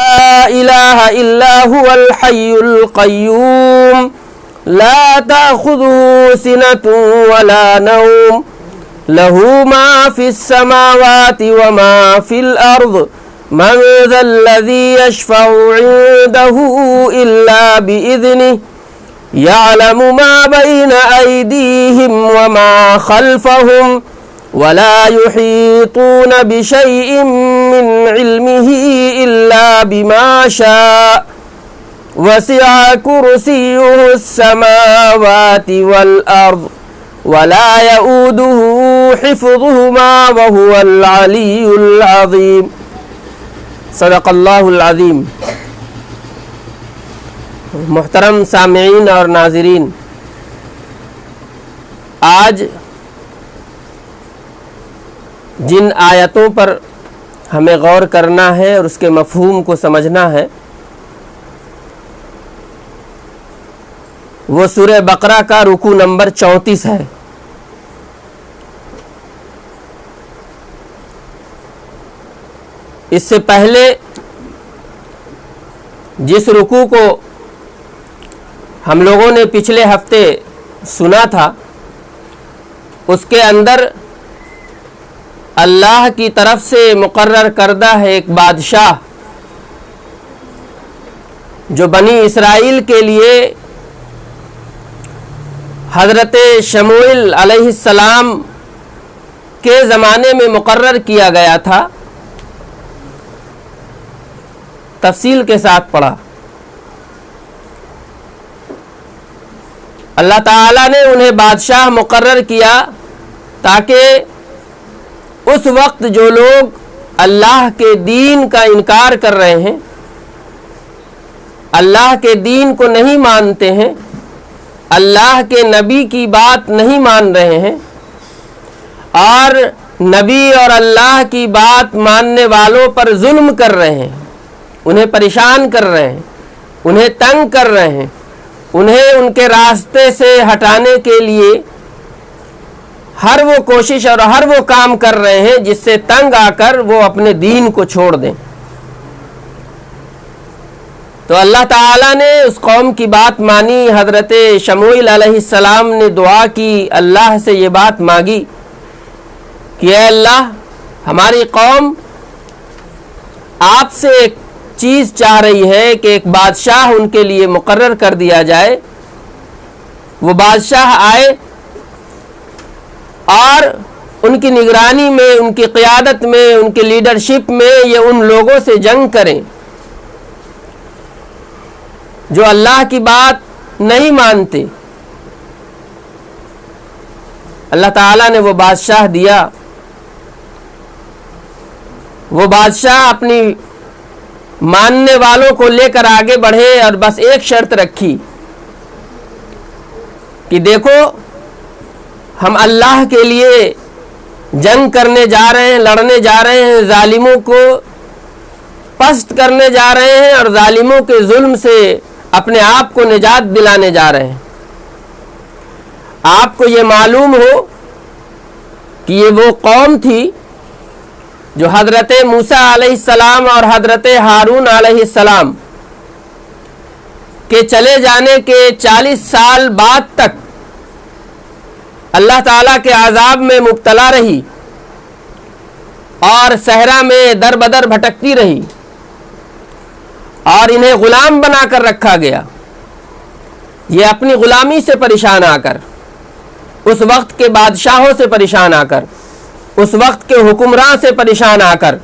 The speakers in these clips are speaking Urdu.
لا إله إلا هو الحي القيوم لا تأخذه سنة ولا نوم له ما في السماوات وما في الأرض من ذا الذي يشفع عنده إلا بإذنه يعلم ما بين أيديهم وما خلفهم ولا يحيطون بشيء من علمه إلا بما شاء وسع كرسيه السماوات والأرض ولا يؤوده حفظهما وهو العلي العظيم صدق اللہ العظیم۔ محترم سامعین اور ناظرین، آج جن آیتوں پر ہمیں غور کرنا ہے اور اس کے مفہوم کو سمجھنا ہے وہ سورہ بقرہ کا رکوع نمبر 34 ہے۔ اس سے پہلے جس رکوع کو ہم لوگوں نے پچھلے ہفتے سنا تھا اس کے اندر اللہ کی طرف سے مقرر کردہ ہے ایک بادشاہ جو بنی اسرائیل کے لیے حضرت شموئیل علیہ السلام کے زمانے میں مقرر کیا گیا تھا۔ تفصیل کے ساتھ پڑھا۔ اللہ تعالیٰ نے انہیں بادشاہ مقرر کیا تاکہ اس وقت جو لوگ اللہ کے دین کا انکار کر رہے ہیں، اللہ کے دین کو نہیں مانتے ہیں، اللہ کے نبی کی بات نہیں مان رہے ہیں اور نبی اور اللہ کی بات ماننے والوں پر ظلم کر رہے ہیں، انہیں پریشان کر رہے ہیں، انہیں تنگ کر رہے ہیں، انہیں ان کے راستے سے ہٹانے کے لیے ہر وہ کوشش اور ہر وہ کام کر رہے ہیں جس سے تنگ آ کر وہ اپنے دین کو چھوڑ دیں۔ تو اللہ تعالیٰ نے اس قوم کی بات مانی۔ حضرت شموئیل علیہ السلام نے دعا کی، اللہ سے یہ بات مانگی کہ اے اللہ، ہماری قوم آپ سے ایک چیز چاہ رہی ہے کہ ایک بادشاہ ان کے لیے مقرر کر دیا جائے، وہ بادشاہ آئے اور ان کی نگرانی میں، ان کی قیادت میں، ان کی لیڈرشپ میں یہ ان لوگوں سے جنگ کریں جو اللہ کی بات نہیں مانتے۔ اللہ تعالیٰ نے وہ بادشاہ دیا۔ وہ بادشاہ اپنی ماننے والوں کو لے کر آگے بڑھے اور بس ایک شرط رکھی کہ دیکھو، ہم اللہ کے لیے جنگ کرنے جا رہے ہیں، لڑنے جا رہے ہیں، ظالموں کو پست کرنے جا رہے ہیں اور ظالموں کے ظلم سے اپنے آپ کو نجات دلانے جا رہے ہیں۔ آپ کو یہ معلوم ہو کہ یہ وہ قوم تھی جو حضرت موسیٰ علیہ السلام اور حضرت ہارون علیہ السلام کے چلے جانے کے 40 سال بعد تک اللہ تعالیٰ کے عذاب میں مبتلا رہی اور صحرا میں در بدر بھٹکتی رہی اور انہیں غلام بنا کر رکھا گیا۔ یہ اپنی غلامی سے پریشان آ کر، اس وقت کے بادشاہوں سے پریشان آ کر، اس وقت کے حکمراں سے پریشان آ کر،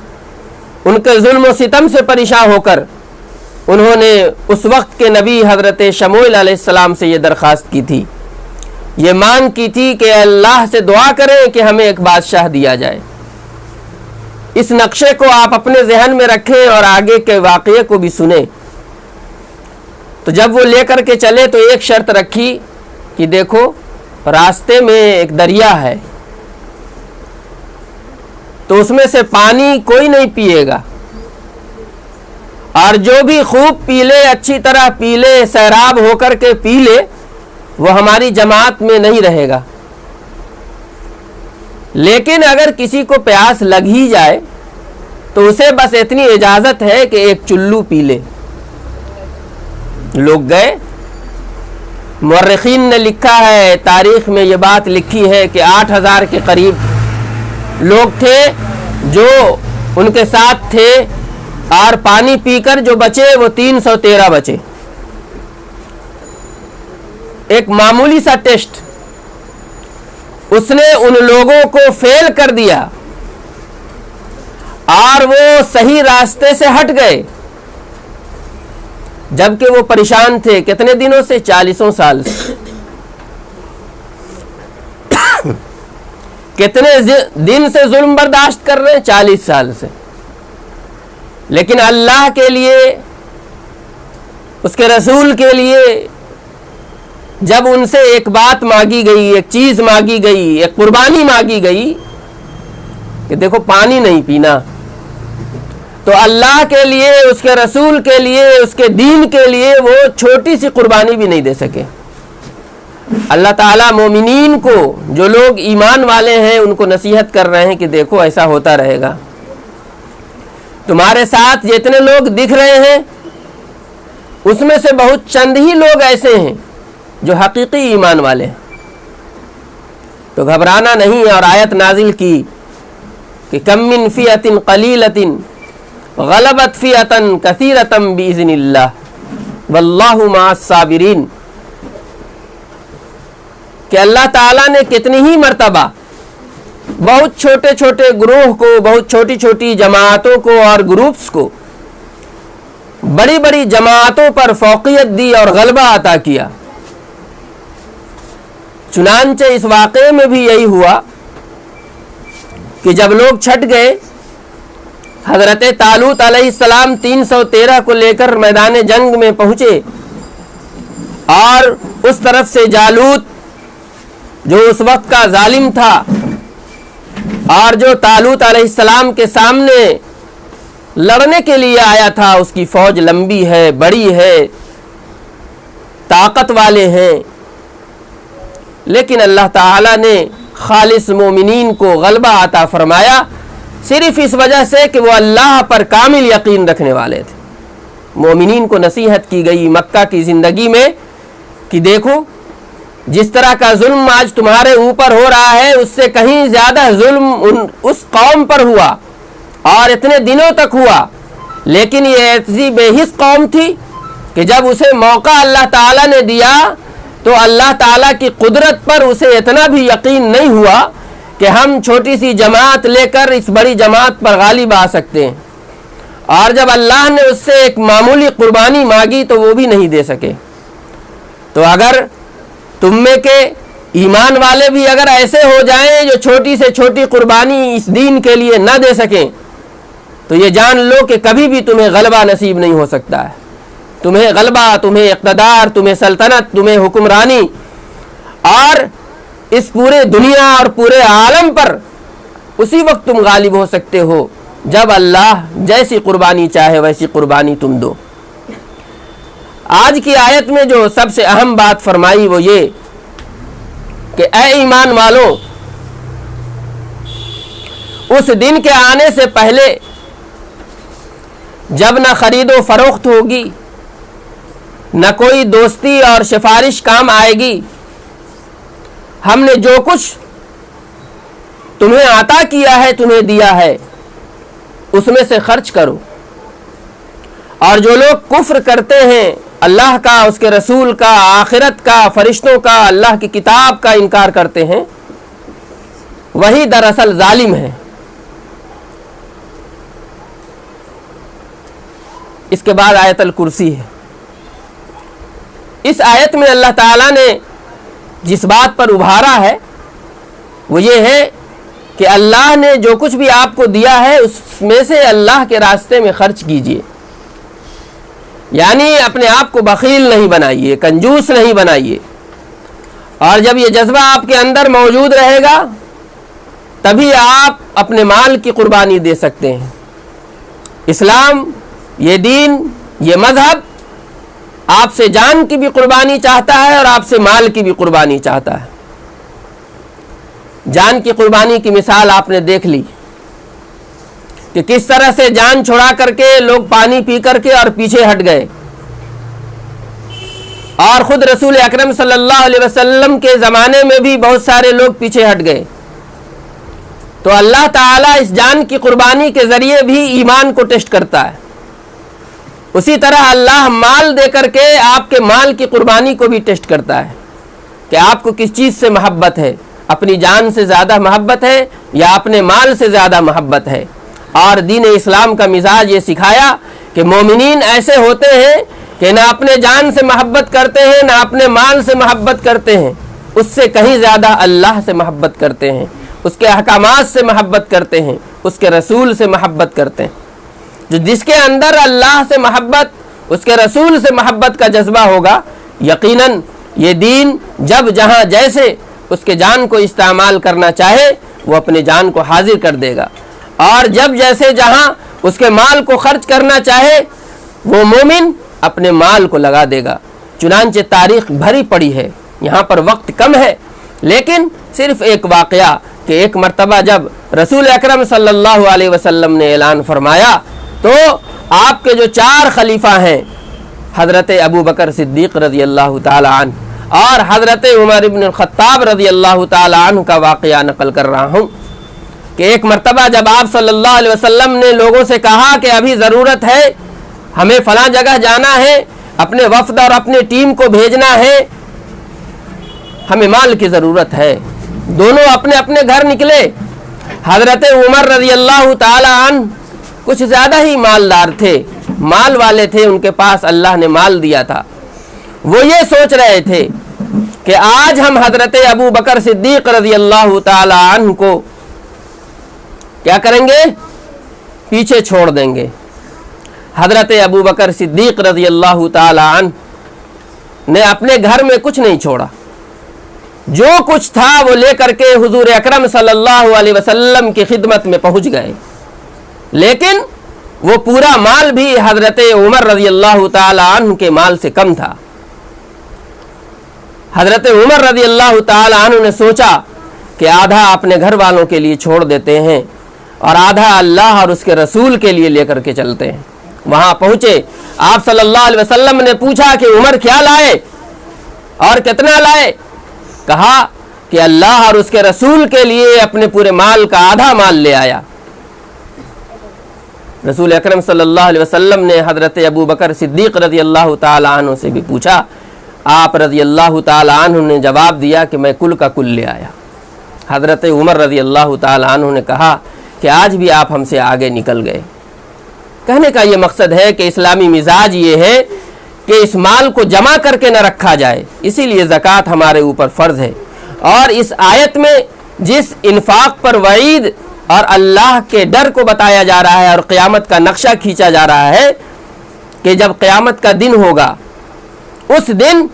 ان کے ظلم و ستم سے پریشان ہو کر انہوں نے اس وقت کے نبی حضرت شموئیل علیہ السلام سے یہ درخواست کی تھی، یہ مانگ کی تھی کہ اللہ سے دعا کریں کہ ہمیں ایک بادشاہ دیا جائے۔ اس نقشے کو آپ اپنے ذہن میں رکھیں اور آگے کے واقعے کو بھی سنیں۔ تو جب وہ لے کر کے چلے تو ایک شرط رکھی کہ دیکھو، راستے میں ایک دریا ہے تو اس میں سے پانی کوئی نہیں پیے گا، اور جو بھی خوب پی لے، اچھی طرح پی لے، سیراب ہو کر کے پی لے، وہ ہماری جماعت میں نہیں رہے گا۔ لیکن اگر کسی کو پیاس لگ ہی جائے تو اسے بس اتنی اجازت ہے کہ ایک چلو پی لے۔ لوگ گئے، مورخین نے لکھا ہے، تاریخ میں یہ بات لکھی ہے کہ 8,000 کے قریب لوگ تھے جو ان کے ساتھ تھے، اور پانی پی کر جو بچے وہ 313 بچے۔ ایک معمولی سا ٹیسٹ اس نے ان لوگوں کو فیل کر دیا اور وہ صحیح راستے سے ہٹ گئے، جبکہ وہ پریشان تھے کتنے دنوں سے؟ 40 سال سے۔ کتنے دن سے ظلم برداشت کر رہے ہیں؟ 40 سال سے۔ لیکن اللہ کے لیے، اس کے رسول کے لیے جب ان سے ایک بات مانگی گئی، ایک چیز مانگی گئی، ایک قربانی مانگی گئی کہ دیکھو پانی نہیں پینا، تو اللہ کے لیے، اس کے رسول کے لیے، اس کے دین کے لیے وہ چھوٹی سی قربانی بھی نہیں دے سکے۔ اللہ تعالیٰ مومنین کو، جو لوگ ایمان والے ہیں، ان کو نصیحت کر رہے ہیں کہ دیکھو ایسا ہوتا رہے گا، تمہارے ساتھ جتنے لوگ دکھ رہے ہیں اس میں سے بہت چند ہی لوگ ایسے ہیں جو حقیقی ایمان والے ہیں، تو گھبرانا نہیں۔ اور آیت نازل کی کہ کم من فئۃ قلیلۃ غلبت فئۃ کثیرۃ باذن اللہ واللہ مع الصابرین، کہ اللہ تعالیٰ نے کتنی ہی مرتبہ بہت چھوٹے چھوٹے گروہ کو، بہت چھوٹی چھوٹی جماعتوں کو اور گروپس کو بڑی بڑی جماعتوں پر فوقیت دی اور غلبہ عطا کیا۔ چنانچہ اس واقعے میں بھی یہی ہوا کہ جب لوگ چھٹ گئے، حضرت طالوت علیہ السلام 313 کو لے کر میدان جنگ میں پہنچے، اور اس طرف سے جالوت جو اس وقت کا ظالم تھا اور جو طالوت علیہ السلام کے سامنے لڑنے کے لیے آیا تھا، اس کی فوج لمبی ہے، بڑی ہے، طاقت والے ہیں، لیکن اللہ تعالیٰ نے خالص مومنین کو غلبہ عطا فرمایا، صرف اس وجہ سے کہ وہ اللہ پر کامل یقین رکھنے والے تھے۔ مومنین کو نصیحت کی گئی مکہ کی زندگی میں کہ دیکھو جس طرح کا ظلم آج تمہارے اوپر ہو رہا ہے، اس سے کہیں زیادہ ظلم اس قوم پر ہوا اور اتنے دنوں تک ہوا، لیکن یہ ایسی بے حس قوم تھی کہ جب اسے موقع اللہ تعالیٰ نے دیا تو اللہ تعالیٰ کی قدرت پر اسے اتنا بھی یقین نہیں ہوا کہ ہم چھوٹی سی جماعت لے کر اس بڑی جماعت پر غالب آ سکتے ہیں، اور جب اللہ نے اس سے ایک معمولی قربانی مانگی تو وہ بھی نہیں دے سکے۔ تو اگر تم میں کے ایمان والے بھی اگر ایسے ہو جائیں جو چھوٹی سے چھوٹی قربانی اس دین کے لیے نہ دے سکیں، تو یہ جان لو کہ کبھی بھی تمہیں غلبہ نصیب نہیں ہو سکتا ہے۔ تمہیں غلبہ، تمہیں اقتدار، تمہیں سلطنت، تمہیں حکمرانی، اور اس پورے دنیا اور پورے عالم پر اسی وقت تم غالب ہو سکتے ہو جب اللہ جیسی قربانی چاہے ویسی قربانی تم دو۔ آج کی آیت میں جو سب سے اہم بات فرمائی وہ یہ کہ اے ایمان والوں، اس دن کے آنے سے پہلے جب نہ خرید و فروخت ہوگی، نہ کوئی دوستی اور سفارش کام آئے گی، ہم نے جو کچھ تمہیں عطا کیا ہے، تمہیں دیا ہے، اس میں سے خرچ کرو۔ اور جو لوگ کفر کرتے ہیں اللہ کا، اس کے رسول کا، آخرت کا، فرشتوں کا، اللہ کی کتاب کا انکار کرتے ہیں، وہی دراصل ظالم ہیں۔ اس کے بعد آیت الکرسی ہے۔ اس آیت میں اللہ تعالیٰ نے جس بات پر ابھارا ہے وہ یہ ہے کہ اللہ نے جو کچھ بھی آپ کو دیا ہے اس میں سے اللہ کے راستے میں خرچ کیجیے، یعنی اپنے آپ کو بخیل نہیں بنائیے، کنجوس نہیں بنائیے۔ اور جب یہ جذبہ آپ کے اندر موجود رہے گا تبھی آپ اپنے مال کی قربانی دے سکتے ہیں۔ اسلام، یہ دین، یہ مذہب آپ سے جان کی بھی قربانی چاہتا ہے اور آپ سے مال کی بھی قربانی چاہتا ہے۔ جان کی قربانی کی مثال آپ نے دیکھ لی کہ کس طرح سے جان چھڑا کر کے لوگ پانی پی کر کے اور پیچھے ہٹ گئے، اور خود رسول اکرم صلی اللہ علیہ وسلم کے زمانے میں بھی بہت سارے لوگ پیچھے ہٹ گئے۔ تو اللہ تعالیٰ اس جان کی قربانی کے ذریعے بھی ایمان کو ٹیسٹ کرتا ہے۔ اسی طرح اللہ مال دے کر کے آپ کے مال کی قربانی کو بھی ٹیسٹ کرتا ہے کہ آپ کو کس چیز سے محبت ہے، اپنی جان سے زیادہ محبت ہے یا اپنے مال سے زیادہ محبت ہے۔ اور دین اسلام کا مزاج یہ سکھایا کہ مومنین ایسے ہوتے ہیں کہ نہ اپنے جان سے محبت کرتے ہیں نہ اپنے مال سے محبت کرتے ہیں، اس سے کہیں زیادہ اللہ سے محبت کرتے ہیں، اس کے احکامات سے محبت کرتے ہیں، اس کے رسول سے محبت کرتے ہیں۔ جس کے اندر اللہ سے محبت، اس کے رسول سے محبت کا جذبہ ہوگا، یقیناً یہ دین جب جہاں جیسے اس کے جان کو استعمال کرنا چاہے وہ اپنے جان کو حاضر کر دے گا، اور جب جیسے جہاں اس کے مال کو خرچ کرنا چاہے وہ مومن اپنے مال کو لگا دے گا۔ چنانچہ تاریخ بھری پڑی ہے، یہاں پر وقت کم ہے، لیکن صرف ایک واقعہ کہ ایک مرتبہ جب رسول اکرم صلی اللہ علیہ وسلم نے اعلان فرمایا تو آپ کے جو 4 خلیفہ ہیں، حضرت ابو بکر صدیق رضی اللہ تعالی عنہ اور حضرت عمر بن الخطاب رضی اللہ تعالی عنہ کا واقعہ نقل کر رہا ہوں کہ ایک مرتبہ جب آپ صلی اللہ علیہ وسلم نے لوگوں سے کہا کہ ابھی ضرورت ہے، ہمیں فلاں جگہ جانا ہے، اپنے وفد اور اپنے ٹیم کو بھیجنا ہے، ہمیں مال کی ضرورت ہے، دونوں اپنے اپنے گھر نکلے۔ حضرت عمر رضی اللہ تعالی عنہ کچھ زیادہ ہی مالدار تھے، مال والے تھے، ان کے پاس اللہ نے مال دیا تھا۔ وہ یہ سوچ رہے تھے کہ آج ہم حضرت ابو بکر صدیق رضی اللہ تعالی عنہ کو کیا کریں گے؟ پیچھے چھوڑ دیں گے۔ حضرت ابو بکر صدیق رضی اللہ تعالی عنہ نے اپنے گھر میں کچھ نہیں چھوڑا، جو کچھ تھا وہ لے کر کے حضور اکرم صلی اللہ علیہ وسلم کی خدمت میں پہنچ گئے، لیکن وہ پورا مال بھی حضرت عمر رضی اللہ تعالی عنہ کے مال سے کم تھا۔ حضرت عمر رضی اللہ تعالی عنہ نے سوچا کہ آدھا اپنے گھر والوں کے لیے چھوڑ دیتے ہیں اور آدھا اللہ اور اس کے رسول کے لیے لے کر کے چلتے ہیں۔ وہاں پہنچے، آپ صلی اللہ علیہ وسلم نے پوچھا کہ عمر کیا لائے اور کتنا لائے؟ کہا کہ اللہ اور اس کے رسول کے لیے اپنے پورے مال کا آدھا مال لے آیا۔ رسول اکرم صلی اللہ علیہ وسلم نے حضرت ابو بکر صدیق رضی اللہ تعالی عنہ سے بھی پوچھا، آپ رضی اللہ تعالی عنہ نے جواب دیا کہ میں کل کا کل لے آیا۔ حضرت عمر رضی اللہ تعالی عنہ نے کہا کہ آج بھی آپ ہم سے آگے نکل گئے۔ کہنے کا یہ مقصد ہے کہ اسلامی مزاج یہ ہے کہ اس مال کو جمع کر کے نہ رکھا جائے، اسی لیے زکوٰۃ ہمارے اوپر فرض ہے۔ اور اس آیت میں جس انفاق پر وعید اور اللہ کے ڈر کو بتایا جا رہا ہے اور قیامت کا نقشہ کھینچا جا رہا ہے کہ جب قیامت کا دن ہوگا اس دن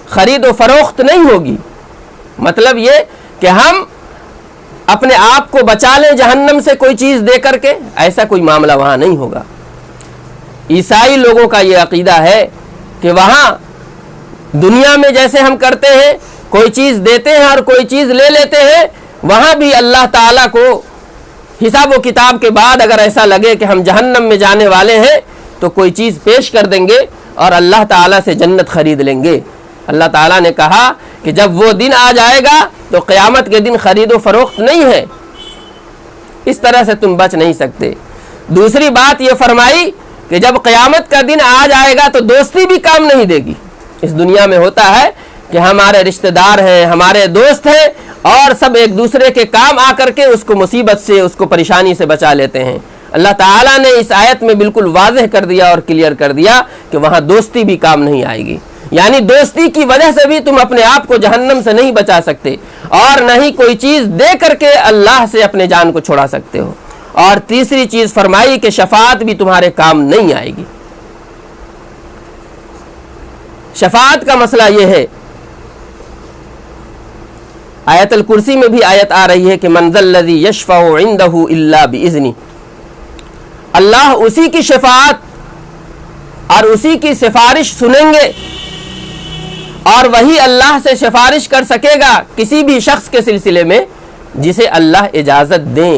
خرید و فروخت نہیں ہوگی، مطلب یہ کہ ہم اپنے آپ کو بچا لیں جہنم سے کوئی چیز دے کر کے، ایسا کوئی معاملہ وہاں نہیں ہوگا۔ عیسائی لوگوں کا یہ عقیدہ ہے کہ وہاں دنیا میں جیسے ہم کرتے ہیں، کوئی چیز دیتے ہیں اور کوئی چیز لے لیتے ہیں، وہاں بھی اللہ تعالیٰ کو حساب و کتاب کے بعد اگر ایسا لگے کہ ہم جہنم میں جانے والے ہیں تو کوئی چیز پیش کر دیں گے اور اللہ تعالیٰ سے جنت خرید لیں گے۔ اللہ تعالیٰ نے کہا کہ جب وہ دن آ جائے گا تو قیامت کے دن خرید و فروخت نہیں ہے، اس طرح سے تم بچ نہیں سکتے۔ دوسری بات یہ فرمائی کہ جب قیامت کا دن آ جائے گا تو دوستی بھی کام نہیں دے گی۔ اس دنیا میں ہوتا ہے کہ ہمارے رشتہ دار ہیں، ہمارے دوست ہیں اور سب ایک دوسرے کے کام آ کر کے اس کو مصیبت سے، اس کو پریشانی سے بچا لیتے ہیں۔ اللہ تعالیٰ نے اس آیت میں بالکل واضح کر دیا اور کلیئر کر دیا کہ وہاں دوستی بھی کام نہیں آئے گی، یعنی دوستی کی وجہ سے بھی تم اپنے آپ کو جہنم سے نہیں بچا سکتے اور نہ ہی کوئی چیز دے کر کے اللہ سے اپنے جان کو چھڑا سکتے ہو۔ اور تیسری چیز فرمائی کہ شفاعت بھی تمہارے کام نہیں آئے گی۔ شفاعت کا مسئلہ یہ ہے، آیت الکرسی میں بھی آیت آ رہی ہے کہ من ذا الذی یشفع عندہ الا باذنہ، اللہ اسی کی شفاعت اور اسی کی سفارش سنیں گے اور وہی اللہ سے سفارش کر سکے گا کسی بھی شخص کے سلسلے میں جسے اللہ اجازت دیں۔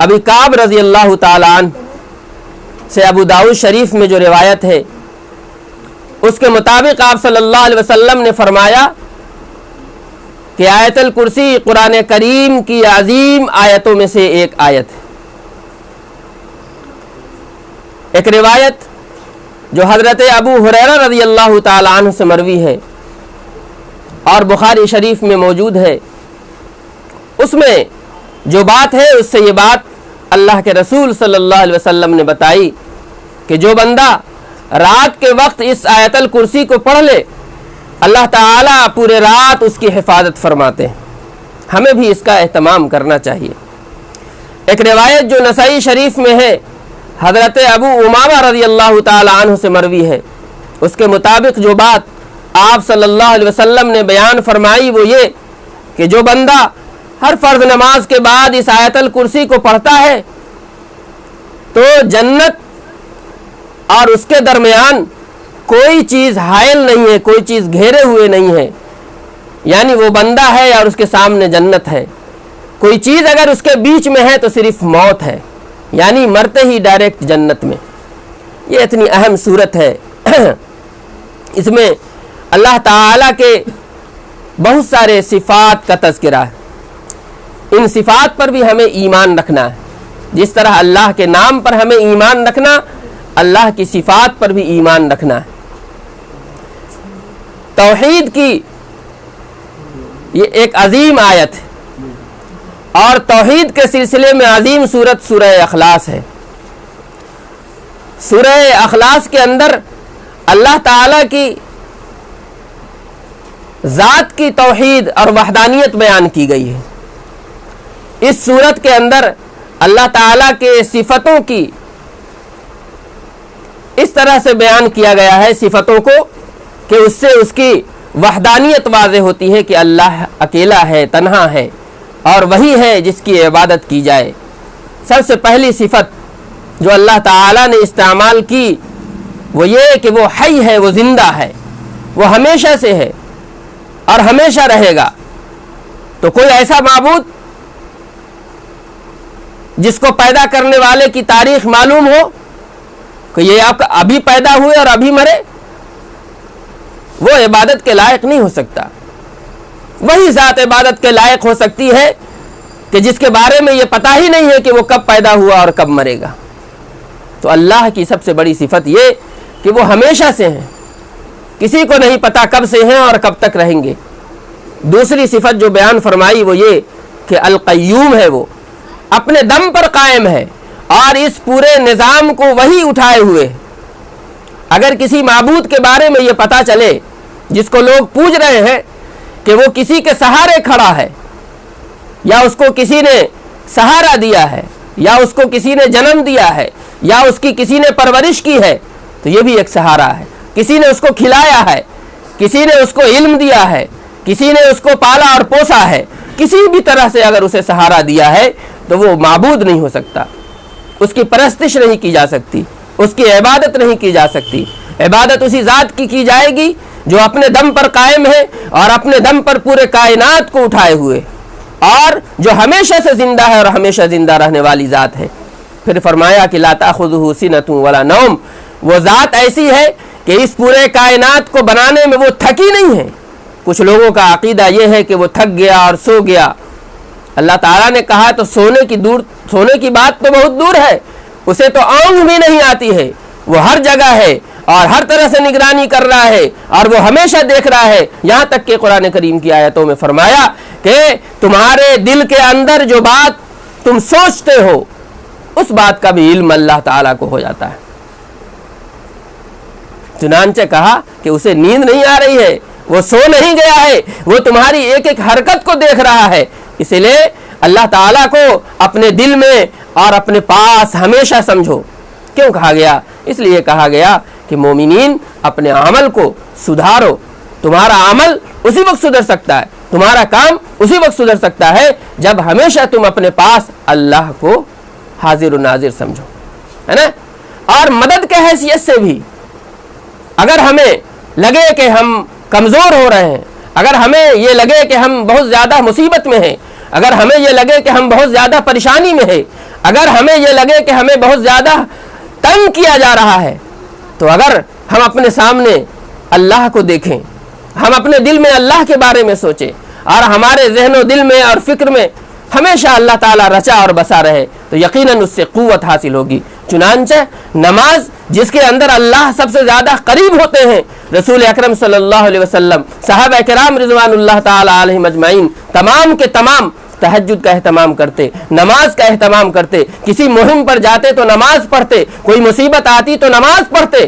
ابی کعب رضی اللہ تعالیٰ عنہ سے ابو داؤد شریف میں جو روایت ہے اس کے مطابق آپ صلی اللہ علیہ وسلم نے فرمایا کہ آیت الکرسی قرآن کریم کی عظیم آیتوں میں سے ایک آیت ہے۔ ایک روایت جو حضرت ابو ہریرہ رضی اللہ تعالی عنہ سے مروی ہے اور بخاری شریف میں موجود ہے، اس میں جو بات ہے اس سے یہ بات اللہ کے رسول صلی اللہ علیہ وسلم نے بتائی کہ جو بندہ رات کے وقت اس آیت الکرسی کو پڑھ لے اللہ تعالیٰ پورے رات اس کی حفاظت فرماتے ہیں۔ ہمیں بھی اس کا اہتمام کرنا چاہیے۔ ایک روایت جو نسائی شریف میں ہے حضرت ابو امامہ رضی اللہ تعالی عنہ سے مروی ہے، اس کے مطابق جو بات آپ صلی اللہ علیہ وسلم نے بیان فرمائی وہ یہ کہ جو بندہ ہر فرض نماز کے بعد اس آیت الکرسی کو پڑھتا ہے تو جنت اور اس کے درمیان کوئی چیز حائل نہیں ہے، کوئی چیز گھیرے ہوئے نہیں ہے، یعنی وہ بندہ ہے اور اس کے سامنے جنت ہے۔ کوئی چیز اگر اس کے بیچ میں ہے تو صرف موت ہے، یعنی مرتے ہی ڈائریکٹ جنت میں۔ یہ اتنی اہم صورت ہے۔ اس میں اللہ تعالیٰ کے بہت سارے صفات کا تذکرہ ہے۔ ان صفات پر بھی ہمیں ایمان رکھنا ہے، جس طرح اللہ کے نام پر ہمیں ایمان رکھنا، اللہ کی صفات پر بھی ایمان رکھنا ہے۔ توحید کی یہ ایک عظیم آیت ہے اور توحید کے سلسلے میں عظیم سورت سورہ اخلاص ہے۔ سورہ اخلاص کے اندر اللہ تعالیٰ کی ذات کی توحید اور وحدانیت بیان کی گئی ہے۔ اس سورت کے اندر اللہ تعالیٰ کے صفتوں کی اس طرح سے بیان کیا گیا ہے صفتوں کو کہ اس سے اس کی وحدانیت واضح ہوتی ہے کہ اللہ اکیلا ہے، تنہا ہے اور وہی ہے جس کی عبادت کی جائے۔ سب سے پہلی صفت جو اللہ تعالیٰ نے استعمال کی وہ یہ کہ وہ حی ہے، وہ زندہ ہے، وہ ہمیشہ سے ہے اور ہمیشہ رہے گا۔ تو کوئی ایسا معبود جس کو پیدا کرنے والے کی تاریخ معلوم ہو کہ یہ آپ ابھی پیدا ہوئے اور ابھی مرے، وہ عبادت کے لائق نہیں ہو سکتا۔ وہی ذات عبادت کے لائق ہو سکتی ہے کہ جس کے بارے میں یہ پتہ ہی نہیں ہے کہ وہ کب پیدا ہوا اور کب مرے گا۔ تو اللہ کی سب سے بڑی صفت یہ کہ وہ ہمیشہ سے ہیں، کسی کو نہیں پتا کب سے ہیں اور کب تک رہیں گے۔ دوسری صفت جو بیان فرمائی وہ یہ کہ القیوم ہے، وہ اپنے دم پر قائم ہے اور اس پورے نظام کو وہی اٹھائے ہوئے۔ اگر کسی معبود کے بارے میں یہ پتا چلے جس کو لوگ پوج رہے ہیں کہ وہ کسی کے سہارے کھڑا ہے، یا اس کو کسی نے سہارا دیا ہے، یا اس کو کسی نے جنم دیا ہے، یا اس کی کسی نے پرورش کی ہے، تو یہ بھی ایک سہارا ہے۔ کسی نے اس کو کھلایا ہے، کسی نے اس کو علم دیا ہے، کسی نے اس کو پالا اور پوسا ہے، کسی بھی طرح سے اگر اسے سہارا دیا ہے تو وہ معبود نہیں ہو سکتا، اس کی پرستش نہیں کی جا سکتی، اس کی عبادت نہیں کی جا سکتی۔ عبادت اسی ذات کی جائے گی جو اپنے دم پر قائم ہے اور اپنے دم پر پورے کائنات کو اٹھائے ہوئے، اور جو ہمیشہ سے زندہ ہے اور ہمیشہ زندہ رہنے والی ذات ہے۔ پھر فرمایا کہ لا تأخذہ سنۃ ولا نوم، وہ ذات ایسی ہے کہ اس پورے کائنات کو بنانے میں وہ تھکی نہیں ہے۔ کچھ لوگوں کا عقیدہ یہ ہے کہ وہ تھک گیا اور سو گیا۔ اللہ تعالیٰ نے کہا تو سونے کی بات تو بہت دور ہے، اسے تو اونگ بھی نہیں آتی ہے، وہ ہر جگہ ہے اور ہر طرح سے نگرانی کر رہا ہے اور وہ ہمیشہ دیکھ رہا ہے۔ یہاں تک کہ قرآن کریم کی آیتوں میں فرمایا کہ تمہارے دل کے اندر جو بات تم سوچتے ہو اس بات کا بھی علم اللہ تعالیٰ کو ہو جاتا ہے۔ چنانچہ کہا کہ اسے نیند نہیں آ رہی ہے، وہ سو نہیں گیا ہے، وہ تمہاری ایک ایک حرکت کو دیکھ رہا ہے۔ اس لیے اللہ تعالیٰ کو اپنے دل میں اور اپنے پاس ہمیشہ سمجھو۔ کیوں کہا گیا؟ اس لیے کہا گیا کہ مومنین اپنے عمل کو سدھارو۔ تمہارا عمل اسی وقت سدھر سکتا ہے، تمہارا کام اسی وقت سدھر سکتا ہے جب ہمیشہ تم اپنے پاس اللہ کو حاضر و ناظر سمجھو، ہے نا۔ اور مدد کے حیثیت سے بھی اگر ہمیں لگے کہ ہم کمزور ہو رہے ہیں، اگر ہمیں یہ لگے کہ ہم بہت زیادہ مصیبت میں ہیں، اگر ہمیں یہ لگے کہ ہم بہت زیادہ پریشانی میں ہیں، اگر ہمیں یہ لگے کہ ہمیں بہت زیادہ تنگ کیا جا رہا ہے، تو اگر ہم اپنے سامنے اللہ کو دیکھیں، ہم اپنے دل میں اللہ کے بارے میں سوچیں، اور ہمارے ذہن و دل میں اور فکر میں ہمیشہ اللہ تعالیٰ رچا اور بسا رہے، تو یقیناً اس سے قوت حاصل ہوگی۔ چنانچہ نماز جس کے اندر اللہ سب سے زیادہ قریب ہوتے ہیں، رسول اکرم صلی اللہ علیہ وسلم، صحابہ کرام رضوان اللہ تعالیٰ علیہم اجمعین، تمام کے تمام تہجد کا اہتمام کرتے، نماز کا اہتمام کرتے، کسی مہم پر جاتے تو نماز پڑھتے، کوئی مصیبت آتی تو نماز پڑھتے۔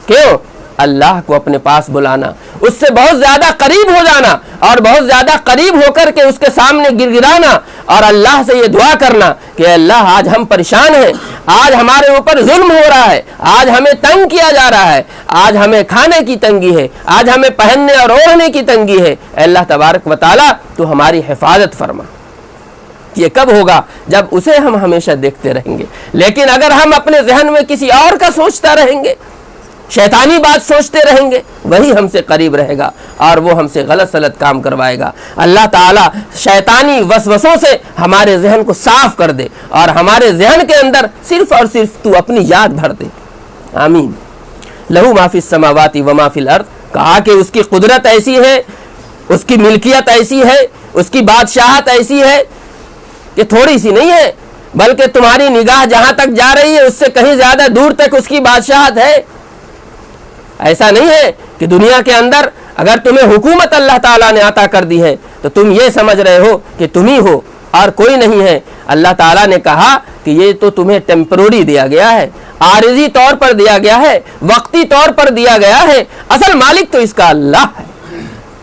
کیوں؟ اللہ کو اپنے پاس بلانا، اس سے بہت زیادہ قریب ہو جانا، اور بہت زیادہ قریب ہو کر کے اس کے سامنے گر گرانا، اور اللہ سے یہ دعا کرنا کہ اللہ آج ہم پریشان ہیں، آج ہمارے اوپر ظلم ہو رہا ہے، آج ہمیں تنگ کیا جا رہا ہے، آج ہمیں کھانے کی تنگی ہے، آج ہمیں پہننے اور اوڑھنے کی تنگی ہے، اے اللہ تبارک و تعالیٰ تو ہماری حفاظت فرما۔ یہ کب ہوگا؟ جب اسے ہم ہمیشہ دیکھتے رہیں گے۔ لیکن اگر ہم اپنے ذہن میں کسی اور کا سوچتا رہیں گے، شیطانی بات سوچتے رہیں گے، وہی ہم سے قریب رہے گا اور وہ ہم سے غلط سلط کام کروائے گا۔ اللہ تعالیٰ شیطانی وسوسوں سے ہمارے ذہن کو صاف کر دے، اور ہمارے ذہن کے اندر صرف اور صرف تو اپنی یاد بھر دے۔ آمین۔ لہو ما فی السماوات و ما فی الارض، کہا کہ اس کی قدرت ایسی ہے، اس کی ملکیت ایسی ہے، اس کی بادشاہت ایسی ہے کہ تھوڑی سی نہیں ہے، بلکہ تمہاری نگاہ جہاں تک جا رہی ہے اس سے کہیں زیادہ دور تک اس کی بادشاہت ہے۔ ایسا نہیں ہے کہ دنیا کے اندر اگر تمہیں حکومت اللہ تعالیٰ نے عطا کر دی ہے تو تم یہ سمجھ رہے ہو کہ تم ہی ہو اور کوئی نہیں ہے۔ اللہ تعالیٰ نے کہا کہ یہ تو تمہیں ٹیمپروری دیا گیا ہے، عارضی طور پر دیا گیا ہے، وقتی طور پر دیا گیا ہے، اصل مالک تو اس کا اللہ ہے۔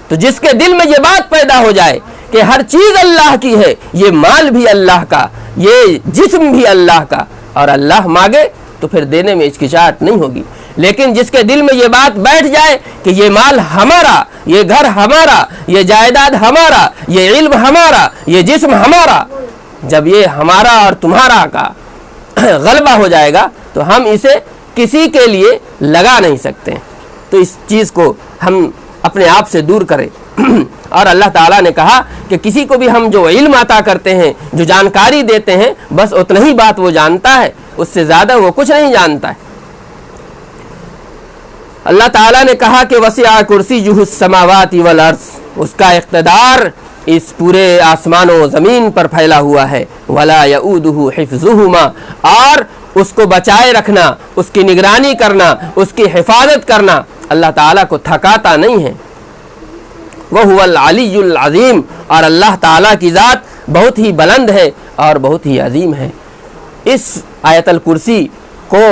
تو جس کے دل میں یہ بات پیدا ہو جائے کہ ہر چیز اللہ کی ہے، یہ مال بھی اللہ کا، یہ جسم بھی اللہ کا، اور اللہ مانگے تو پھر دینے میں ہچکچاہٹ نہیں ہوگی۔ لیکن جس کے دل میں یہ بات بیٹھ جائے کہ یہ مال ہمارا، یہ گھر ہمارا، یہ جائیداد ہمارا، یہ علم ہمارا، یہ جسم ہمارا، جب یہ ہمارا اور تمہارا کا غلبہ ہو جائے گا تو ہم اسے کسی کے لیے لگا نہیں سکتے۔ تو اس چیز کو ہم اپنے آپ سے دور کریں۔ اور اللہ تعالیٰ نے کہا کہ کسی کو بھی ہم جو علم عطا کرتے ہیں، جو جانکاری دیتے ہیں، بس اتنا ہی بات وہ جانتا ہے، اس سے زیادہ وہ کچھ نہیں جانتا ہے۔ اللہ تعالیٰ نے کہا کہ وسع کرسیہ السماوات والارض، اس کا اقتدار اس پورے آسمان و زمین پر پھیلا ہوا ہے۔ ولا یؤودہ حفظہما، اور اس کو بچائے رکھنا، اس کی نگرانی کرنا، اس کی حفاظت کرنا اللہ تعالیٰ کو تھکاتا نہیں ہے۔ وہو العلی العظیم، اور اللہ تعالیٰ کی ذات بہت ہی بلند ہے اور بہت ہی عظیم ہے۔ اس آیت الکرسی کو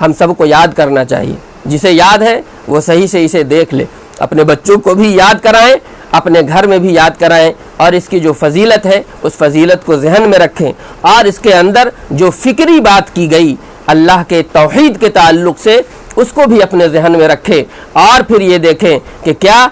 ہم سب کو یاد کرنا چاہیے۔ جسے یاد ہے وہ صحیح سے اسے دیکھ لے، اپنے بچوں کو بھی یاد کرائیں، اپنے گھر میں بھی یاد کرائیں، اور اس کی جو فضیلت ہے اس فضیلت کو ذہن میں رکھیں، اور اس کے اندر جو فکری بات کی گئی اللہ کے توحید کے تعلق سے اس کو بھی اپنے ذہن میں رکھیں، اور پھر یہ دیکھیں کہ کیا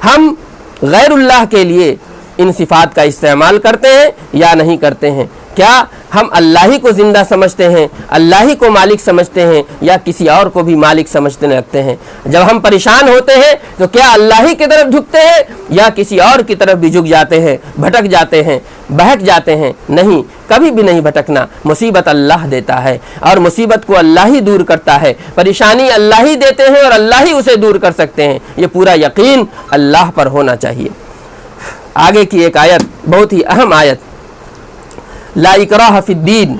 ہم غیر اللہ کے لیے ان صفات کا استعمال کرتے ہیں یا نہیں کرتے ہیں۔ کیا ہم اللہ ہی کو زندہ سمجھتے ہیں، اللہ ہی کو مالک سمجھتے ہیں، یا کسی اور کو بھی مالک سمجھتے لگتے ہیں؟ جب ہم پریشان ہوتے ہیں تو کیا اللہ ہی کی طرف جھکتے ہیں یا کسی اور کی طرف بھی جھک جاتے ہیں، بھٹک جاتے ہیں، بہک جاتے ہیں؟ نہیں، کبھی بھی نہیں بھٹکنا۔ مصیبت اللہ دیتا ہے اور مصیبت کو اللہ ہی دور کرتا ہے، پریشانی اللہ ہی دیتے ہیں اور اللہ ہی اسے دور کر سکتے ہیں۔ یہ پورا یقین اللہ پر ہونا چاہیے۔ آگے کی ایک آیت بہت ہی اہم آیت، لا اکراہ فی الدین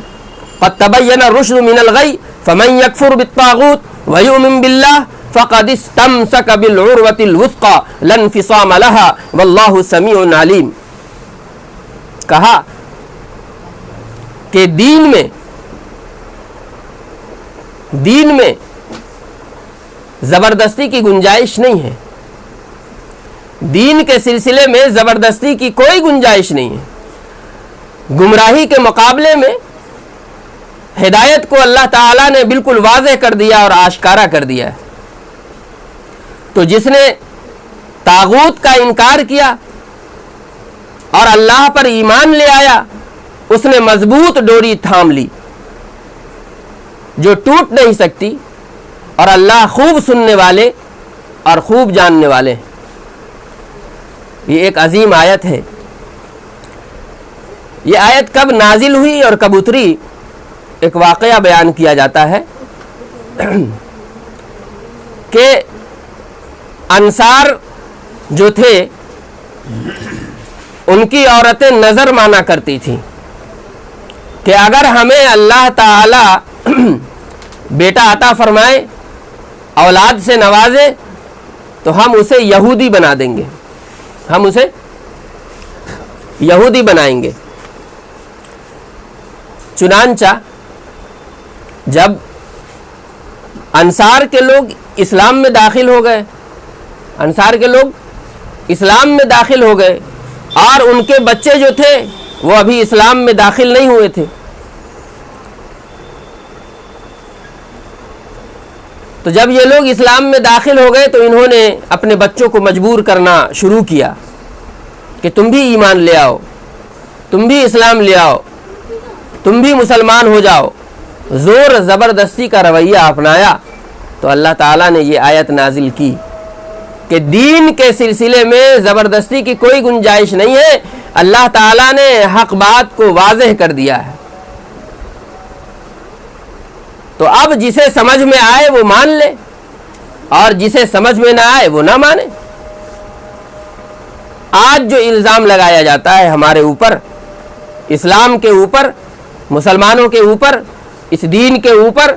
قد تبین الرشد من الغی فمن یکفر بالطاغوت ویؤمن باللہ فقد استمسک بالعروۃ الوثقی لا انفصام لها واللہ سمیع علیم۔ کہا کہ دین میں زبردستی کی گنجائش نہیں ہے، دین کے سلسلے میں زبردستی کی کوئی گنجائش نہیں ہے۔ گمراہی کے مقابلے میں ہدایت کو اللہ تعالیٰ نے بالکل واضح کر دیا اور آشکارا کر دیا ہے۔ تو جس نے طاغوت کا انکار کیا اور اللہ پر ایمان لے آیا، اس نے مضبوط ڈوری تھام لی جو ٹوٹ نہیں سکتی، اور اللہ خوب سننے والے اور خوب جاننے والے ہیں۔ یہ ایک عظیم آیت ہے۔ یہ آیت کب نازل ہوئی اور کب اتری، ایک واقعہ بیان کیا جاتا ہے کہ انصار جو تھے ان کی عورتیں نظر مانا کرتی تھیں کہ اگر ہمیں اللہ تعالی بیٹا عطا فرمائے، اولاد سے نوازے، تو ہم اسے یہودی بنا دیں گے، ہم اسے یہودی بنائیں گے۔ چنانچہ جب انصار کے لوگ اسلام میں داخل ہو گئے، انصار کے لوگ اسلام میں داخل ہو گئے اور ان کے بچے جو تھے وہ ابھی اسلام میں داخل نہیں ہوئے تھے، تو جب یہ لوگ اسلام میں داخل ہو گئے تو انہوں نے اپنے بچوں کو مجبور کرنا شروع کیا کہ تم بھی ایمان لے آؤ، تم بھی اسلام لے آؤ، تم بھی مسلمان ہو جاؤ، زور زبردستی کا رویہ اپنایا۔ تو اللہ تعالیٰ نے یہ آیت نازل کی کہ دین کے سلسلے میں زبردستی کی کوئی گنجائش نہیں ہے، اللہ تعالیٰ نے حق بات کو واضح کر دیا ہے، تو اب جسے سمجھ میں آئے وہ مان لے اور جسے سمجھ میں نہ آئے وہ نہ مانے۔ آج جو الزام لگایا جاتا ہے ہمارے اوپر، اسلام کے اوپر، مسلمانوں کے اوپر، اس دین کے اوپر،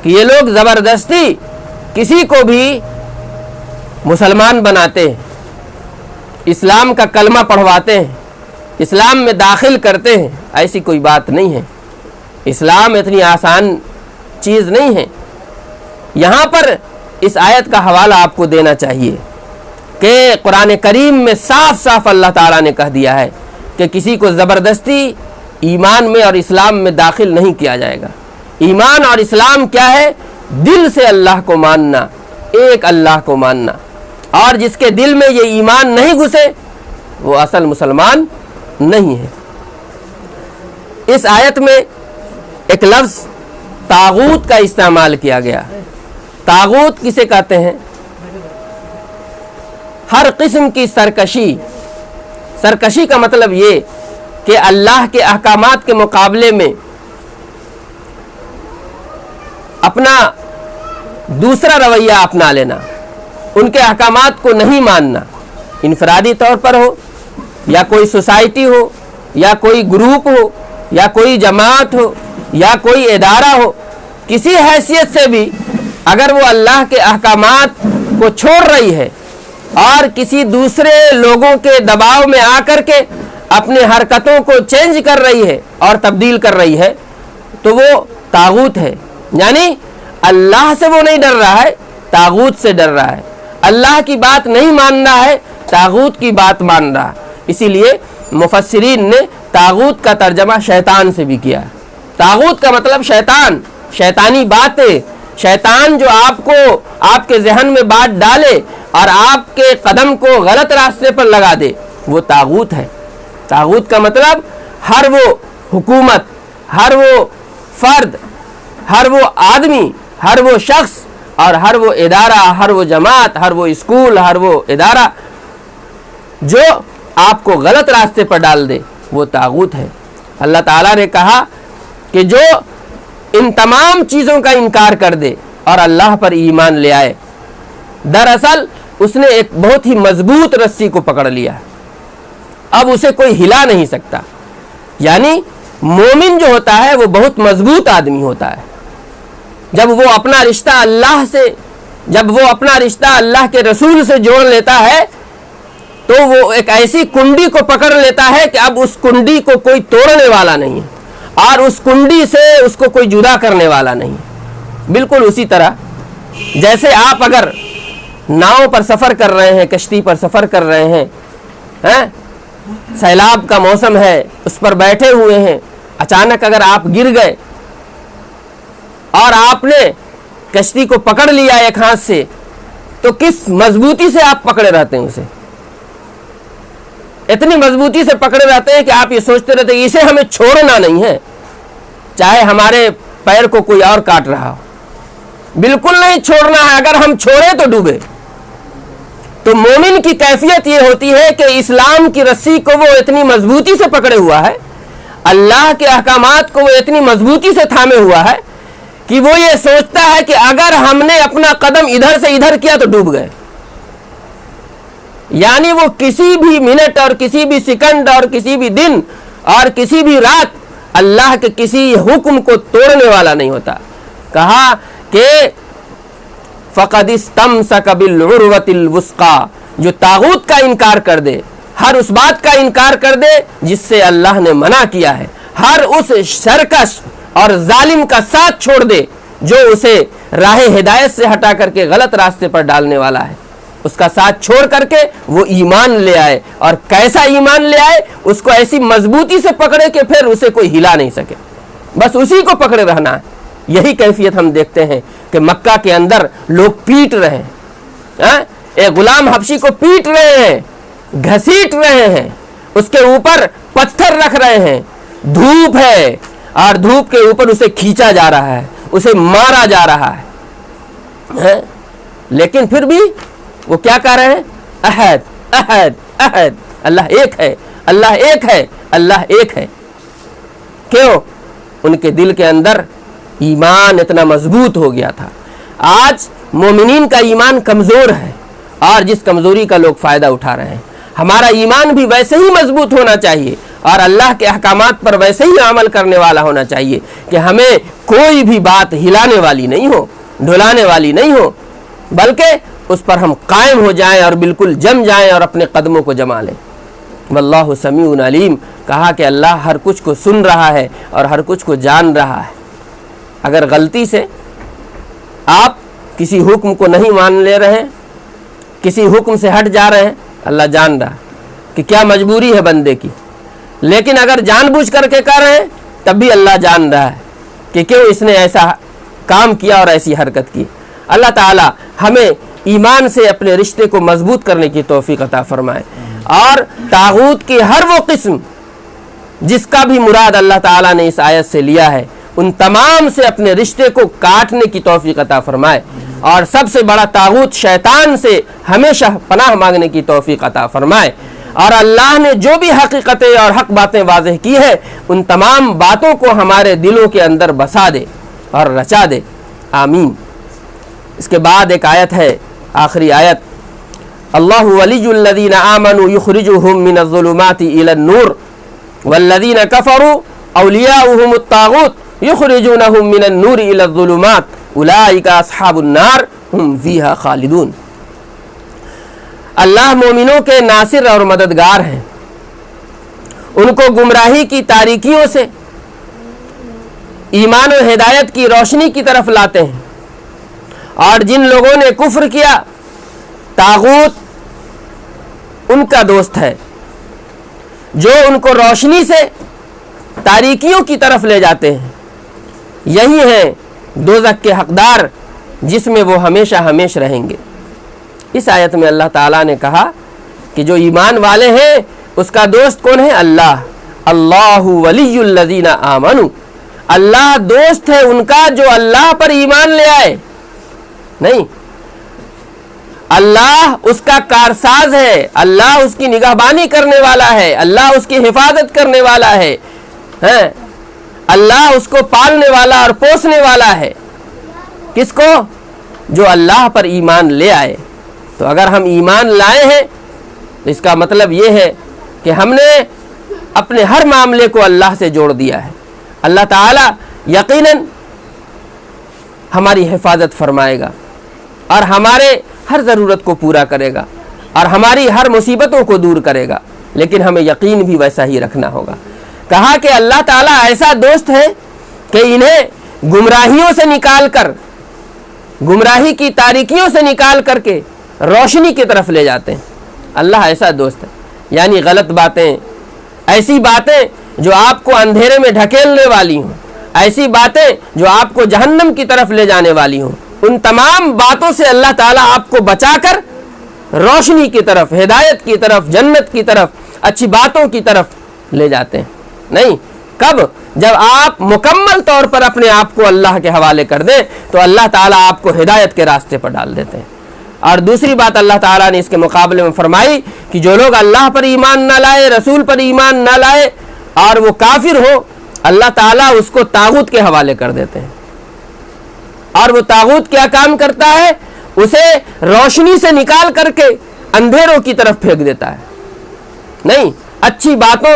کہ یہ لوگ زبردستی کسی کو بھی مسلمان بناتے ہیں، اسلام کا کلمہ پڑھواتے ہیں، اسلام میں داخل کرتے ہیں، ایسی کوئی بات نہیں ہے۔ اسلام اتنی آسان چیز نہیں ہے۔ یہاں پر اس آیت کا حوالہ آپ کو دینا چاہیے کہ قرآن کریم میں صاف صاف اللہ تعالیٰ نے کہہ دیا ہے کہ کسی کو زبردستی ایمان میں اور اسلام میں داخل نہیں کیا جائے گا۔ ایمان اور اسلام کیا ہے؟ دل سے اللہ کو ماننا، ایک اللہ کو ماننا، اور جس کے دل میں یہ ایمان نہیں گھسے وہ اصل مسلمان نہیں ہے۔ اس آیت میں ایک لفظ طاغوت کا استعمال کیا گیا۔ طاغوت کسے کہتے ہیں؟ ہر قسم کی سرکشی۔ سرکشی کا مطلب یہ کہ اللہ کے احکامات کے مقابلے میں اپنا دوسرا رویہ اپنا لینا، ان کے احکامات کو نہیں ماننا، انفرادی طور پر ہو یا کوئی سوسائٹی ہو یا کوئی گروپ ہو یا کوئی جماعت ہو یا کوئی ادارہ ہو، کسی حیثیت سے بھی اگر وہ اللہ کے احکامات کو چھوڑ رہی ہے اور کسی دوسرے لوگوں کے دباؤ میں آ کر کے اپنے حرکتوں کو چینج کر رہی ہے اور تبدیل کر رہی ہے تو وہ طاغوت ہے۔ یعنی اللہ سے وہ نہیں ڈر رہا ہے، طاغوت سے ڈر رہا ہے۔ اللہ کی بات نہیں مان رہا ہے، طاغوت کی بات مان رہا ہے۔ اسی لیے مفسرین نے طاغوت کا ترجمہ شیطان سے بھی کیا ہے۔ طاغوت کا مطلب شیطان، شیطانی باتیں، شیطان جو آپ کو آپ کے ذہن میں بات ڈالے اور آپ کے قدم کو غلط راستے پر لگا دے، وہ طاغوت ہے۔ طاغوت کا مطلب ہر وہ حکومت، ہر وہ فرد، ہر وہ آدمی، ہر وہ شخص اور ہر وہ ادارہ، ہر وہ جماعت، ہر وہ اسکول، ہر وہ ادارہ جو آپ کو غلط راستے پر ڈال دے، وہ طاغوت ہے۔ اللہ تعالیٰ نے کہا کہ جو ان تمام چیزوں کا انکار کر دے اور اللہ پر ایمان لے آئے، دراصل اس نے ایک بہت ہی مضبوط رسی کو پکڑ لیا، اب اسے کوئی ہلا نہیں سکتا۔ یعنی مومن جو ہوتا ہے وہ بہت مضبوط آدمی ہوتا ہے۔ جب وہ اپنا رشتہ اللہ سے، جب وہ اپنا رشتہ اللہ کے رسول سے جوڑ لیتا ہے تو وہ ایک ایسی کنڈی کو پکڑ لیتا ہے کہ اب اس کنڈی کو کوئی توڑنے والا نہیں ہے اور اس کنڈی سے اس کو کوئی جدا کرنے والا نہیں۔ بالکل اسی طرح جیسے آپ اگر ناؤ پر سفر کر رہے ہیں، کشتی پر سفر کر رہے ہیں، سیلاب کا موسم ہے، اس پر بیٹھے ہوئے ہیں، اچانک اگر آپ گر گئے اور آپ نے کشتی کو پکڑ لیا ایک ہاتھ سے تو کس مضبوطی سے آپ پکڑے رہتے ہیں، اسے اتنی مضبوطی سے پکڑے رہتے ہیں کہ آپ یہ سوچتے رہتے ہیں اسے ہمیں چھوڑنا نہیں ہے، چاہے ہمارے پیر کو کوئی اور کاٹ رہا ہو، بالکل نہیں چھوڑنا ہے، اگر ہم چھوڑے تو ڈوبے۔ تو مومن کی کیفیت یہ ہوتی ہے کہ اسلام کی رسی کو وہ اتنی مضبوطی سے پکڑے ہوا ہے، اللہ کے احکامات کو وہ اتنی مضبوطی سے تھامے ہوا ہے کہ وہ یہ سوچتا ہے کہ اگر ہم نے اپنا قدم ادھر سے ادھر کیا تو ڈوب گئے. یعنی وہ کسی بھی منٹ اور کسی بھی سیکنڈ اور کسی بھی دن اور کسی بھی رات اللہ کے کسی حکم کو توڑنے والا نہیں ہوتا. کہا کہ فَقَدِ اسْتَمْسَكَ بِالْعُرْوَةِ الْوُثْقَى، جو طاغوت کا انکار کر دے، ہر اس بات کا انکار کر دے جس سے اللہ نے منع کیا ہے، ہر اس سرکش اور ظالم کا ساتھ چھوڑ دے جو اسے راہ ہدایت سے ہٹا کر کے غلط راستے پر ڈالنے والا ہے، اس کا ساتھ چھوڑ کر کے وہ ایمان لے آئے. اور کیسا ایمان لے آئے؟ اس کو ایسی مضبوطی سے پکڑے کہ پھر اسے کوئی ہلا نہیں سکے، بس اسی کو پکڑے رہنا ہے. یہی کیفیت ہم دیکھتے ہیں کہ مکہ کے اندر لوگ پیٹ رہے ہیں، ایک غلام حبشی کو پیٹ رہے ہیں، گھسیٹ رہے ہیں، اس کے اوپر پتھر رکھ رہے ہیں، دھوپ ہے اور دھوپ کے اوپر اسے کھینچا جا رہا ہے، اسے مارا جا رہا ہے، لیکن پھر بھی وہ کیا کہہ رہے ہیں؟ احد احد احد، اللہ ایک ہے، اللہ ایک ہے، اللہ ایک ہے. کیوں؟ ان کے دل کے اندر ایمان اتنا مضبوط ہو گیا تھا. آج مومنین کا ایمان کمزور ہے اور جس کمزوری کا لوگ فائدہ اٹھا رہے ہیں. ہمارا ایمان بھی ویسے ہی مضبوط ہونا چاہیے اور اللہ کے احکامات پر ویسے ہی عمل کرنے والا ہونا چاہیے کہ ہمیں کوئی بھی بات ہلانے والی نہیں ہو، ڈھلانے والی نہیں ہو، بلکہ اس پر ہم قائم ہو جائیں اور بالکل جم جائیں اور اپنے قدموں کو جما لیں. واللہ سمیع علیم. کہا کہ اللہ ہر کچھ کو سن رہا ہے اور ہر کچھ کو جان رہا ہے. اگر غلطی سے آپ کسی حکم کو نہیں مان لے رہے ہیں، کسی حکم سے ہٹ جا رہے ہیں، اللہ جان رہا کہ کیا مجبوری ہے بندے کی. لیکن اگر جان بوجھ کر کے کر رہے ہیں تب بھی اللہ جان رہا ہے کہ کیوں اس نے ایسا کام کیا اور ایسی حرکت کی. اللہ تعالی ہمیں ایمان سے اپنے رشتے کو مضبوط کرنے کی توفیق عطا فرمائے اور طاغوت کی ہر وہ قسم جس کا بھی مراد اللہ تعالیٰ نے اس آیت سے لیا ہے ان تمام سے اپنے رشتے کو کاٹنے کی توفیق عطا فرمائے اور سب سے بڑا طاغوت شیطان سے ہمیشہ پناہ مانگنے کی توفیق عطا فرمائے. اور اللہ نے جو بھی حقیقتیں اور حق باتیں واضح کی ہے ان تمام باتوں کو ہمارے دلوں کے اندر بسا دے اور رچا دے. آمین. اس کے بعد ایک آیت ہے، آخری آیت، اللہ ولی الذین آمنوا یخرجهم من الظلمات الی النور والذین کفروا اولیاؤهم الطاغوت یخرجونهم من النور الی الظلمات اولئک اصحاب النار هم فیہا خالدون. اللہ مومنوں کے ناصر اور مددگار ہیں، ان کو گمراہی کی تاریکیوں سے ایمان و ہدایت کی روشنی کی طرف لاتے ہیں. اور جن لوگوں نے کفر کیا طاغوت ان کا دوست ہے جو ان کو روشنی سے تاریکیوں کی طرف لے جاتے ہیں. یہی ہیں دوزخ کے حقدار جس میں وہ ہمیشہ ہمیش رہیں گے. اس آیت میں اللہ تعالیٰ نے کہا کہ جو ایمان والے ہیں اس کا دوست کون ہے؟ اللہ. اللہ ولی الذین آمنوا، اللہ دوست ہے ان کا جو اللہ پر ایمان لے آئے. نہیں، اللہ اس کا کارساز ہے، اللہ اس کی نگہبانی کرنے والا ہے، اللہ اس کی حفاظت کرنے والا ہے، اللہ اس کو پالنے والا اور پوسنے والا ہے. کس کو؟ جو اللہ پر ایمان لے آئے. تو اگر ہم ایمان لائے ہیں تو اس کا مطلب یہ ہے کہ ہم نے اپنے ہر معاملے کو اللہ سے جوڑ دیا ہے. اللہ تعالیٰ یقیناً ہماری حفاظت فرمائے گا اور ہمارے ہر ضرورت کو پورا کرے گا اور ہماری ہر مصیبتوں کو دور کرے گا، لیکن ہمیں یقین بھی ویسا ہی رکھنا ہوگا. کہا کہ اللہ تعالیٰ ایسا دوست ہے کہ انہیں گمراہیوں سے نکال کر، گمراہی کی تاریکیوں سے نکال کر کے روشنی کی طرف لے جاتے ہیں. اللہ ایسا دوست ہے، یعنی غلط باتیں، ایسی باتیں جو آپ کو اندھیرے میں ڈھکیلنے والی ہوں، ایسی باتیں جو آپ کو جہنم کی طرف لے جانے والی ہوں، ان تمام باتوں سے اللہ تعالیٰ آپ کو بچا کر روشنی کی طرف، ہدایت کی طرف، جنت کی طرف، اچھی باتوں کی طرف لے جاتے ہیں. نہیں، کب؟ جب آپ مکمل طور پر اپنے آپ کو اللہ کے حوالے کر دیں تو اللہ تعالیٰ آپ کو ہدایت کے راستے پر ڈال دیتے ہیں اور دوسری بات اللہ تعالیٰ نے اس کے مقابلے میں فرمائی کہ جو لوگ اللہ پر ایمان نہ لائے، رسول پر ایمان نہ لائے اور وہ کافر ہو، اللہ تعالیٰ اس کو طاغوت کے حوالے کر دیتے ہیں۔ اور وہ طاغوت کیا کام کرتا ہے؟ اسے روشنی سے نکال کر کے اندھیروں کی طرف پھینک دیتا ہے، نہیں، اچھی باتوں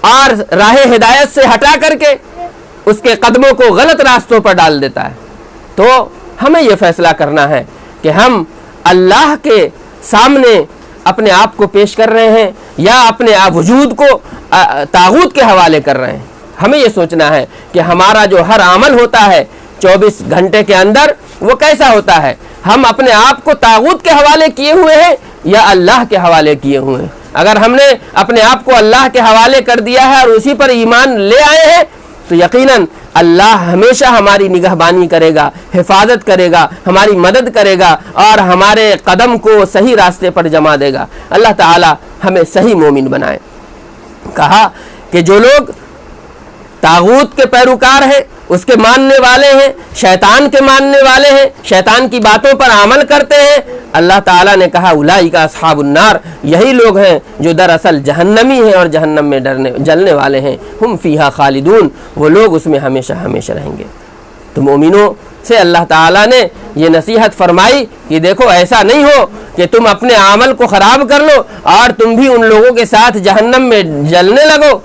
اور راہ ہدایت سے ہٹا کر کے اس کے قدموں کو غلط راستوں پر ڈال دیتا ہے۔ تو ہمیں یہ فیصلہ کرنا ہے کہ ہم اللہ کے سامنے اپنے آپ کو پیش کر رہے ہیں یا اپنے وجود کو طاغوت کے حوالے کر رہے ہیں۔ ہمیں یہ سوچنا ہے کہ ہمارا جو ہر عمل ہوتا ہے 24 گھنٹے کے اندر وہ کیسا ہوتا ہے، ہم اپنے آپ کو طاغوت کے حوالے کیے ہوئے ہیں یا اللہ کے حوالے کیے ہوئے ہیں۔ اگر ہم نے اپنے آپ کو اللہ کے حوالے کر دیا ہے اور اسی پر ایمان لے آئے ہیں تو یقیناً اللہ ہمیشہ ہماری نگہبانی کرے گا، حفاظت کرے گا، ہماری مدد کرے گا اور ہمارے قدم کو صحیح راستے پر جما دے گا۔ اللہ تعالی ہمیں صحیح مومن بنائے۔ کہا کہ جو لوگ طاغوت کے پیروکار ہیں، اس کے ماننے والے ہیں، شیطان کے ماننے والے ہیں، شیطان کی باتوں پر عمل کرتے ہیں، اللہ تعالیٰ نے کہا اولئک اصحاب النار، یہی لوگ ہیں جو دراصل جہنمی ہیں اور جہنم میں جلنے والے ہیں، ہم فیہا خالدون، وہ لوگ اس میں ہمیشہ ہمیشہ رہیں گے۔ تو مومنوں سے اللہ تعالیٰ نے یہ نصیحت فرمائی کہ دیکھو ایسا نہیں ہو کہ تم اپنے عمل کو خراب کر لو اور تم بھی ان لوگوں کے ساتھ جہنم میں جلنے لگو،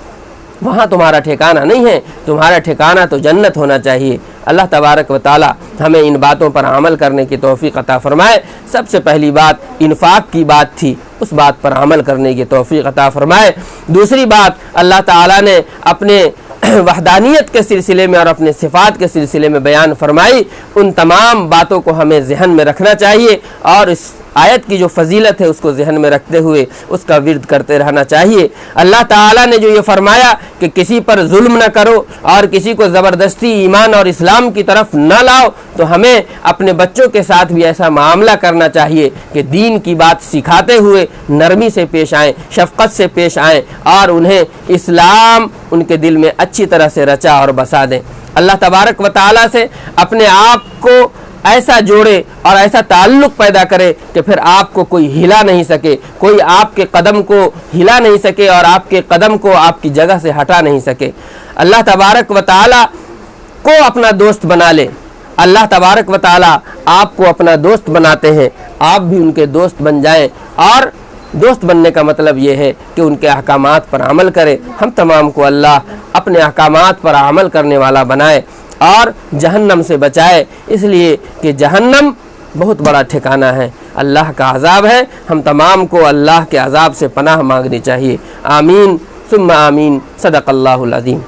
وہاں تمہارا ٹھکانہ نہیں ہے، تمہارا ٹھکانہ تو جنت ہونا چاہیے۔ اللہ تبارک و تعالی ہمیں ان باتوں پر عمل کرنے کی توفیق عطا فرمائے۔ سب سے پہلی بات انفاق کی بات تھی، اس بات پر عمل کرنے کی توفیق عطا فرمائے۔ دوسری بات اللہ تعالیٰ نے اپنے وحدانیت کے سلسلے میں اور اپنے صفات کے سلسلے میں بیان فرمائی، ان تمام باتوں کو ہمیں ذہن میں رکھنا چاہیے اور اس آیت کی جو فضیلت ہے اس کو ذہن میں رکھتے ہوئے اس کا ورد کرتے رہنا چاہیے۔ اللہ تعالیٰ نے جو یہ فرمایا کہ کسی پر ظلم نہ کرو اور کسی کو زبردستی ایمان اور اسلام کی طرف نہ لاؤ، تو ہمیں اپنے بچوں کے ساتھ بھی ایسا معاملہ کرنا چاہیے کہ دین کی بات سکھاتے ہوئے نرمی سے پیش آئیں، شفقت سے پیش آئیں اور انہیں اسلام ان کے دل میں اچھی طرح سے رچا اور بسا دیں۔ اللہ تبارک و تعالیٰ سے اپنے آپ کو ایسا جوڑے اور ایسا تعلق پیدا کرے کہ پھر آپ کو کوئی ہلا نہیں سکے، کوئی آپ کے قدم کو ہلا نہیں سکے اور آپ کے قدم کو آپ کی جگہ سے ہٹا نہیں سکے۔ اللہ تبارک و تعالی کو اپنا دوست بنا لے۔ اللہ تبارک و تعالی آپ کو اپنا دوست بناتے ہیں، آپ بھی ان کے دوست بن جائیں، اور دوست بننے کا مطلب یہ ہے کہ ان کے احکامات پر عمل کرے۔ ہم تمام کو اللہ اپنے احکامات پر عمل کرنے والا بنائے اور جہنم سے بچائے، اس لیے کہ جہنم بہت بڑا ٹھکانہ ہے، اللہ کا عذاب ہے۔ ہم تمام کو اللہ کے عذاب سے پناہ مانگنی چاہیے۔ آمین ثم آمین۔ صدق اللہ العظیم۔